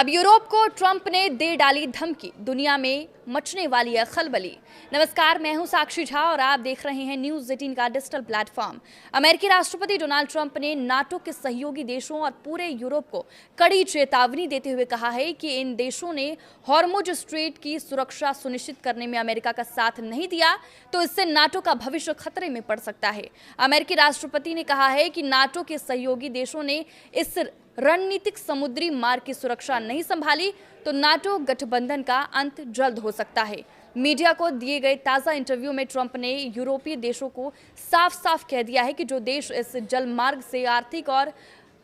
अब यूरोप को ट्रंप ने दे डाली धमकी, दुनिया में मचने वाली है खलबली। नमस्कार, मैं हूं साक्षी झा और आप देख रहे हैं न्यूज़ 18 का डिजिटल प्लेटफॉर्म। अमेरिकी राष्ट्रपति डोनाल्ड ट्रंप ने नाटो के सहयोगी देशों और पूरे यूरोप को कड़ी चेतावनी देते हुए कहा है कि इन देशों ने हॉर्मुज स्ट्रेट की सुरक्षा सुनिश्चित करने में अमेरिका का साथ नहीं दिया तो इससे नाटो का भविष्य खतरे में पड़ सकता है। अमेरिकी राष्ट्रपति ने कहा है कि नाटो के सहयोगी देशों ने इस रणनीतिक समुद्री मार्ग की सुरक्षा नहीं संभाली तो नाटो गठबंधन का अंत जल्द हो सकता है। मीडिया को दिए गए ताजा इंटरव्यू में ट्रंप ने यूरोपीय देशों को साफ साफ कह दिया है कि जो देश इस जल मार्ग से आर्थिक और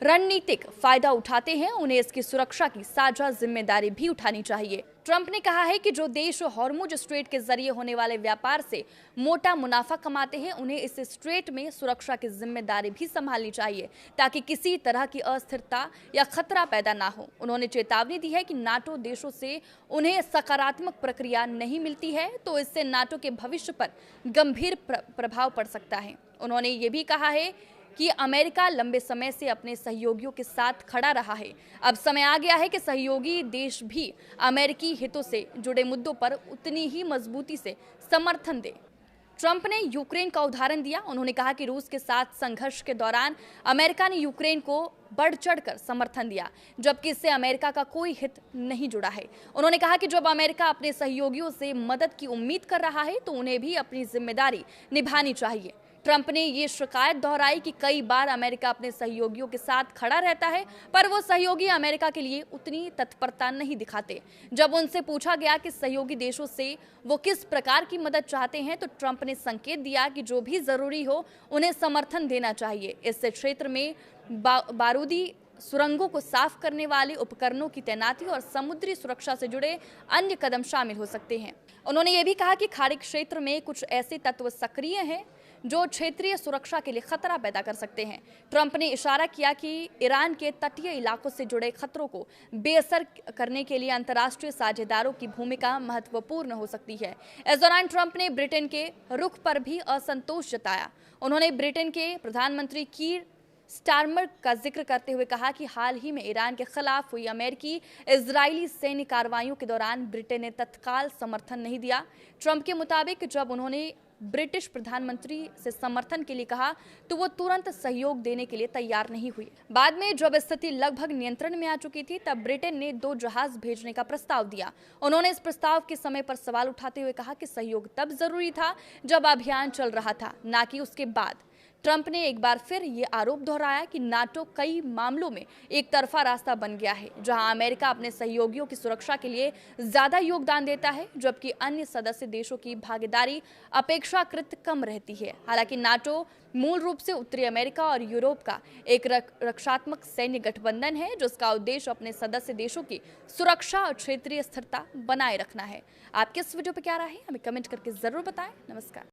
रणनीतिक फायदा उठाते हैं उन्हें इसकी सुरक्षा की साझा जिम्मेदारी भी उठानी चाहिए। ट्रंप ने कहा है कि जो देश हॉर्मुज स्ट्रेट के जरिए होने वाले व्यापार से मोटा मुनाफा कमाते हैं उन्हें इस स्ट्रेट में सुरक्षा की जिम्मेदारी भी संभालनी चाहिए ताकि किसी तरह की अस्थिरता या खतरा पैदा ना हो। उन्होंने चेतावनी दी है कि नाटो देशों से उन्हें सकारात्मक प्रक्रिया नहीं मिलती है तो इससे नाटो के भविष्य पर गंभीर प्रभाव पड़ सकता है। उन्होंने ये भी कहा है कि अमेरिका लंबे समय से अपने सहयोगियों के साथ खड़ा रहा है। अब समय आ गया है कि सहयोगी देश भी अमेरिकी हितों से जुड़े मुद्दों पर उतनी ही मजबूती से समर्थन दें। ट्रंप ने यूक्रेन का उदाहरण दिया। उन्होंने कहा कि रूस के साथ संघर्ष के दौरान अमेरिका ने यूक्रेन को बढ़ चढ़कर समर्थन दिया जबकि इससे अमेरिका का कोई हित नहीं जुड़ा है। उन्होंने कहा कि जब अमेरिका अपने सहयोगियों से मदद की उम्मीद कर रहा है तो उन्हें भी अपनी जिम्मेदारी निभानी चाहिए। ट्रंप ने ये शिकायत दोहराई कि कई बार अमेरिका अपने सहयोगियों के साथ खड़ा रहता है पर वो सहयोगी अमेरिका के लिए उतनी तत्परता नहीं दिखाते। जब उनसे पूछा गया कि सहयोगी देशों से वो किस प्रकार की मदद चाहते हैं तो ट्रंप ने संकेत दिया कि जो भी जरूरी हो उन्हें समर्थन देना चाहिए। इस क्षेत्र में बारूदी सुरंगों को साफ करने वाले उपकरणों की तैनाती और समुद्री सुरक्षा से जुड़े अन्य कदम शामिल हो सकते हैं। उन्होंने ये भी कहा कि खाड़ी क्षेत्र में कुछ ऐसे तत्व सक्रिय हैं जो क्षेत्रीय सुरक्षा के लिए खतरा पैदा कर सकते हैं। ट्रंप ने इशारा किया कि ईरान के तटीय इलाकों से जुड़े खतरों को बेअसर करने के लिए अंतर्राष्ट्रीय साझेदारोों की भूमिका महत्वपूर्ण हो सकती है। इस दौरान ट्रंप ने ब्रिटेन के रुख पर भी असंतोष जताया। उन्होंने ब्रिटेन के प्रधानमंत्री कीर स्टारमर का जिक्र करते हुए कहा कि हाल ही में ईरान के खिलाफ हुई अमेरिकी इजरायली सैन्य कार्रवाइयों के दौरान ब्रिटेन ने तत्काल समर्थन नहीं दिया। ट्रंप के मुताबिक जब उन्होंने ब्रिटिश प्रधानमंत्री से समर्थन के लिए कहा तो वो तुरंत सहयोग देने के लिए तैयार नहीं हुई। बाद में जब स्थिति लगभग नियंत्रण में आ चुकी थी तब ब्रिटेन ने 2 जहाज भेजने का प्रस्ताव दिया। उन्होंने इस प्रस्ताव के समय पर सवाल उठाते हुए कहा कि सहयोग तब जरूरी था जब अभियान चल रहा था, ना कि उसके बाद। ट्रंप ने एक बार फिर ये आरोप दोहराया कि नाटो कई मामलों में एक तरफा रास्ता बन गया है जहां अमेरिका अपने सहयोगियों की सुरक्षा के लिए ज्यादा योगदान देता है जबकि अन्य सदस्य देशों की भागीदारी अपेक्षाकृत कम रहती है। हालांकि नाटो मूल रूप से उत्तरी अमेरिका और यूरोप का एक रक्षात्मक सैन्य गठबंधन है जिसका उद्देश्य अपने सदस्य देशों की सुरक्षा और क्षेत्रीय स्थिरता बनाए रखना है। आपके इस वीडियो पर क्या राय है हमें कमेंट करके जरूर बताएं। नमस्कार।